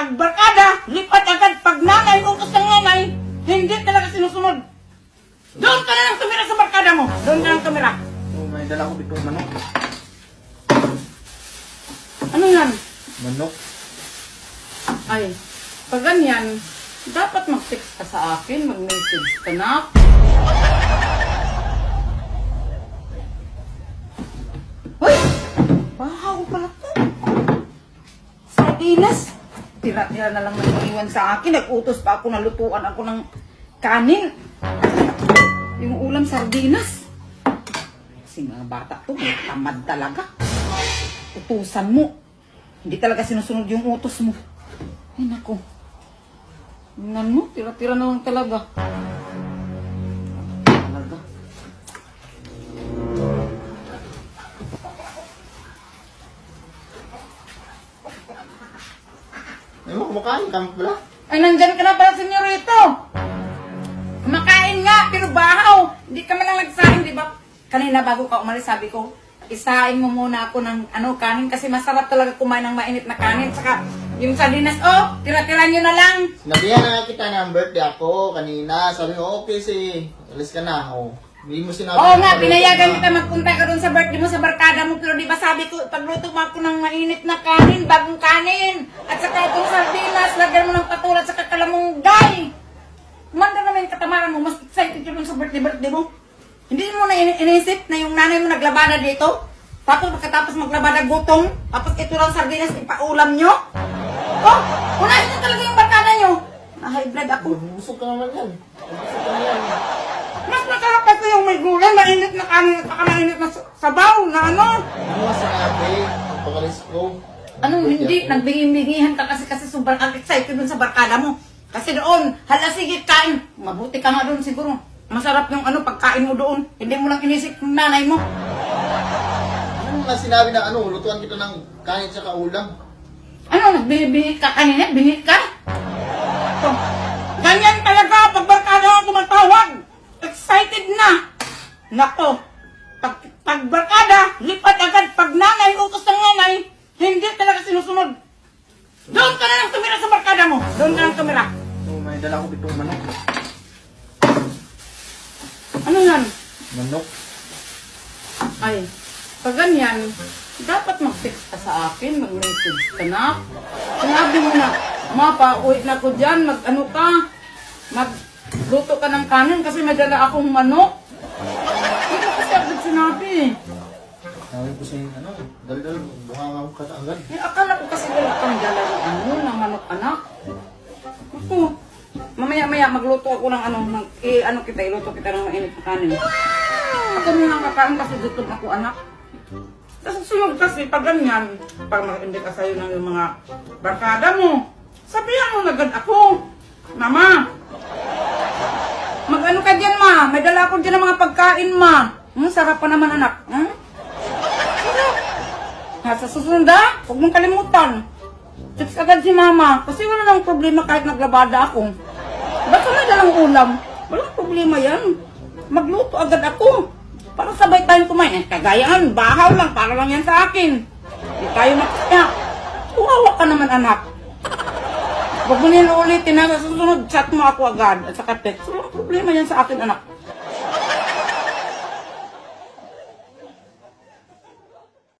pag barkada, lipat agad. Pag nanay, utos ng nanay, hindi talaga sinusunod. Doon ka na lang tumira sa barkada mo. Doon ka lang tumira. Oh, may dala ko dito manok. Ano yan? Manok? Ay, pag ganyan, dapat mag-text ka sa akin, mag-message ka na. Hoy! Bahaw pala to. Sardinas. Tira-tira na lang nag-iwan sa akin. Nag-utos pa ako, nalutuan ako ng kanin. Yung ulam sardinas. Kasi mga bata to, may tamad talaga. Utusan mo. Hindi talaga sinusunod yung utos mo. Ay naku. Tingnan mo, tira-tira na lang talaga. Talaga. Ay mo, kumakain ka pala? Ay, nandyan ka na pala, senyorito. Kumakain nga, pero bahaw. Hindi ka man lang nagsahin, di ba? Kanina bago ka umalis, sabi ko, isain mo muna ako ng kanin kasi masarap talaga kumain ng mainit na kanin. Saka yung sardinas, oh, tira-tira nyo na lang. Sinabihan na kita ng birthday ako kanina. Sabi mo, okay si, alis ka na. Oh. Hindi mo sinabi. Oo na nga, paluto pinayagan ka. kita magpunta ka doon sa birthday mo, sa barkada mo. Pero di ba sabi ko, pagluto mo ako ng mainit na kanin, bagong kanin. At saka itong sardinas, lagyan mo ng patulat sa kakalamungay. Manda naman yung katamaran mo, mas excited yun sa birthday mo. Hindi mo na inisip na yung nanay mo naglabada dito? Tapos pagkatapos maglabada gutong, tapos ito lang sardinas, ipaulam nyo? Oh, unahin nyo talaga yung barkada nyo. Na-high blood ako. Busog ka naman yan. Busog ka naman yan. Mas nakakapit ko yung may gulay, mainit na kanin at saka mainit na sabaw na ano. Ano nga sinabi? Pagpakalis ko. Ano, hindi, nagbiging-bigihan ka kasi sobrang excited dun sa barkada mo. Kasi doon, hala sige, kain. Mabuti ka nga doon siguro. Masarap yung pagkain mo doon. Hindi mo lang inisip yung nanay mo. Ano nga sinabi na lutuan kita ng kanin tsaka ulam? Ano, nagbihit ka kanina? Bihit ka? Oh, ganyan talaga, pag barkada mo tumatawag. Excited na. Nako, pag barkada, lipat agad. Pag nanay, utos ng nanay, hindi talaga sinusunod. Doon ka na lang tumira sa barkada mo. Doon ka lang tumira. Oh, may dala ko dito manok. Ano yan? Manok? Ay, pag ganyan, dapat mag-text ka sa akin, mag-message ka na. Sinabi mo na, pa, uwi na ko dyan, magluto ka ng kanin kasi may dala akong manok. Hindi kasi agad sinabi. Sabi ko sa'yo, dal-dal, buka nga ako agad. Eh, akala ko kasi wala kang dala ng manok, anak. Ako, mamaya-maya magluto ako ng iluto kita ng mainit na kanin. Ako muna kakain kasi gutom ako, anak. Sa susunod kasi, pag ganyan, pag mag-hindi ka sa'yo ng yung mga barkada mo, sabihan mo agad ako. Mama, mag-ano ka dyan, ma? May dala ko dyan ng mga pagkain, ma. Sarap pa naman, anak. Sarap. Sa susunod, huwag mong kalimutan. Text agad si mama. Kasi wala nang problema kahit naglabada ako. Basta may dalang ulam. Walang problema yan. Magluto agad ako. Para sabay tayong kumain. Kagayaan, bahaw lang. Para lang yan sa akin. Hindi tayo makasya. Tumawa ka naman, anak. Huwag mo nila ulitin na sa susunod. Chat mo ako agad. At saka text. Walang problema yan sa akin, anak.